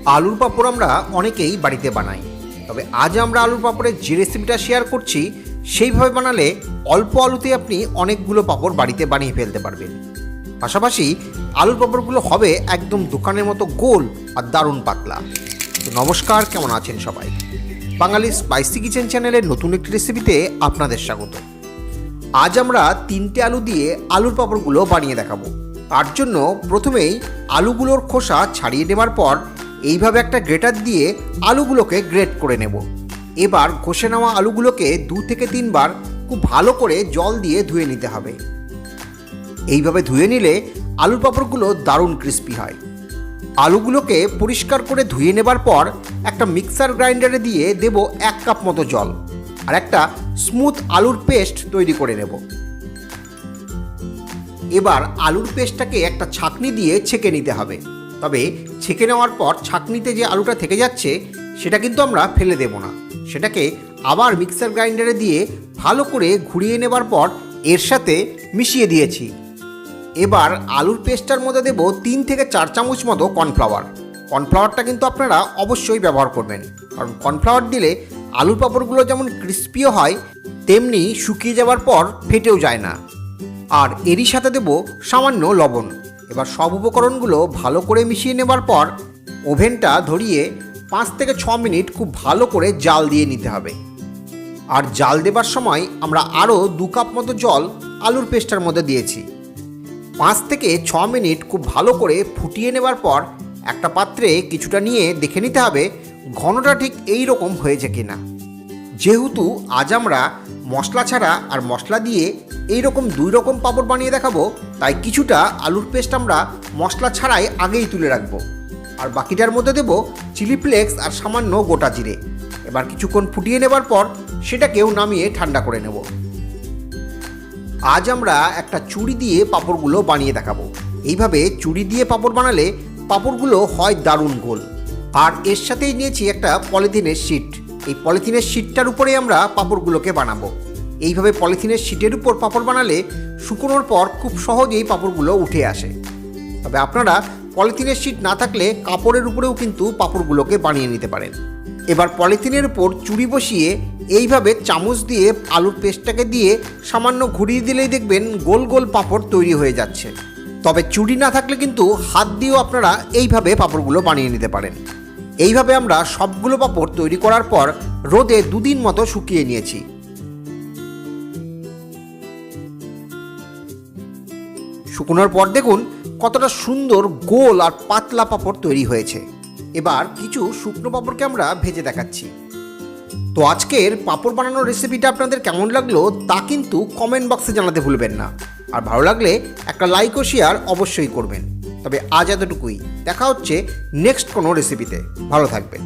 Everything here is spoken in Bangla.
আলুর পাঁপড় আমরা অনেকেই বাড়িতে বানাই, তবে আজ আমরা আলুর পাঁপড়ের যে রেসিপিটা শেয়ার করছি সেইভাবে বানালে অল্প আলুতে আপনি অনেকগুলো পাঁপড় বাড়িতে বানিয়ে ফেলতে পারবেন। পাশাপাশি আলুর পাঁপড়গুলো হবে একদম দোকানের মতো গোল আর দারুণ পাতলা। তো নমস্কার, কেমন আছেন সবাই? বাঙালি স্পাইসি কিচেন চ্যানেলের নতুন একটি রেসিপিতে আপনাদের স্বাগত। আজ আমরা 3টে আলু দিয়ে আলুর পাঁপড়গুলো বানিয়ে দেখাবো। তার জন্য প্রথমেই আলুগুলোর খোসা ছাড়িয়ে নেওয়ার পর এইভাবে একটা গ্রেটার দিয়ে আলুগুলোকে গ্রেট করে নেব। এবার ঘষে নেওয়া আলুগুলোকে 2 থেকে 3 বার খুব ভালো করে জল দিয়ে ধুয়ে নিতে হবে। এইভাবে ধুয়ে নিলে আলুর পাঁপড়গুলো দারুণ ক্রিস্পি হয়। আলুগুলোকে পরিষ্কার করে ধুয়ে নেবার পর একটা মিক্সার গ্রাইন্ডারে দিয়ে দেব 1 কাপ মতো জল আর একটা স্মুথ আলুর পেস্ট তৈরি করে নেব। এবার আলুর পেস্টটাকে একটা ছাঁকনি দিয়ে ছেঁকে নিতে হবে। তবে ছেঁকে নেওয়ার পর ছাঁকনিতে যে আলুটা থেকে যাচ্ছে সেটা কিন্তু আমরা ফেলে দেব না, সেটাকে আবার মিক্সার গ্রাইন্ডারে দিয়ে ভালো করে ঘুরিয়ে নেবার পর এর সাথে মিশিয়ে দিয়েছি। এবার আলুর পেস্টটার মধ্যে দেব 3 থেকে 4 চামচ মতো কর্নফ্লাওয়ার। কর্নফ্লাওয়ারটা কিন্তু আপনারা অবশ্যই ব্যবহার করবেন, কারণ কর্নফ্লাওয়ার দিলে আলুর পাঁপড়গুলো যেমন ক্রিস্পিও হয় তেমনি শুকিয়ে যাওয়ার পর ফেটেও যায় না। আর এরই সাথে দেব সামান্য লবণ। এবার সব উপকরণগুলো ভালো করে মিশিয়ে নেবার পর ওভেনটা ধরিয়ে 5 থেকে 6 মিনিট খুব ভালো করে জাল দিয়ে নিতে হবে। আর জাল দেবার সময় আমরা আরও 2 কাপ মতো জল আলুর পেস্টটার মধ্যে দিয়েছি। 5 থেকে 6 মিনিট খুব ভালো করে ফুটিয়ে নেবার পর একটা পাত্রে কিছুটা নিয়ে দেখে নিতে হবে ঘনটা ঠিক এই রকম হয়েছে কিনা। যেহেতু আজ আমরা মশলা ছাড়া আর মশলা দিয়ে এই রকম 2 রকম পাঁপড় বানিয়ে দেখাবো, তাই কিছুটা আলুর পেস্ট আমরা মশলা ছাড়াই আগেই তুলে রাখবো আর বাকিটার মধ্যে দেব চিলি ফ্লেক্স আর সামান্য গোটা জিরে। এবার কিছুক্ষণ ফুটিয়ে নেবার পর সেটাকেও নামিয়ে ঠান্ডা করে নেব। আজ আমরা একটা চুড়ি দিয়ে পাঁপড়গুলো বানিয়ে দেখাবো। এইভাবে চুড়ি দিয়ে পাঁপড় বানালে পাঁপড়গুলো হয় দারুণ গোল। আর এর সাথেই নিয়েছি একটা পলিথিনের শিট। এই পলিথিনের শিটটার উপরে আমরা পাঁপড়গুলোকে বানাবো। এইভাবে পলিথিনের শিটের উপর পাঁপড় বানালে শুকোনোর পর খুব সহজেই পাঁপড়গুলো উঠে আসে। তবে আপনারা পলিথিনের শিট না থাকলে কাপড়ের উপরেও কিন্তু পাঁপড়গুলোকে বানিয়ে নিতে পারেন। এবার পলিথিনের উপর চুড়ি বসিয়ে এইভাবে চামচ দিয়ে আলুর পেস্টটাকে দিয়ে সামান্য ঘুরিয়ে দিলেই দেখবেন গোল গোল পাঁপড় তৈরি হয়ে যাচ্ছে। তবে চুড়ি না থাকলে কিন্তু হাত দিয়েও আপনারা এইভাবে পাঁপড়গুলো বানিয়ে নিতে পারেন। এইভাবে আমরা সবগুলো পাঁপড় তৈরি করার পর রোদে 2 দিন মতো শুকিয়ে নিয়েছি। শুকনোর পর দেখুন কতটা সুন্দর গোল আর পাতলা পাঁপড় তৈরি হয়েছে। এবার কিছু শুকনো পাঁপড়কে আমরা ভেজে দেখাচ্ছি। তো আজকের পাঁপড় বানানোর রেসিপিটা আপনাদের কেমন লাগলো তা কিন্তু কমেন্ট বক্সে জানাতে ভুলবেন না। আর ভালো লাগলে একটা লাইক ও শেয়ার অবশ্যই করবেন। তবে আজ এতটুকুই, দেখা হচ্ছে নেক্সট কোনো রেসিপিতে। ভালো থাকবেন।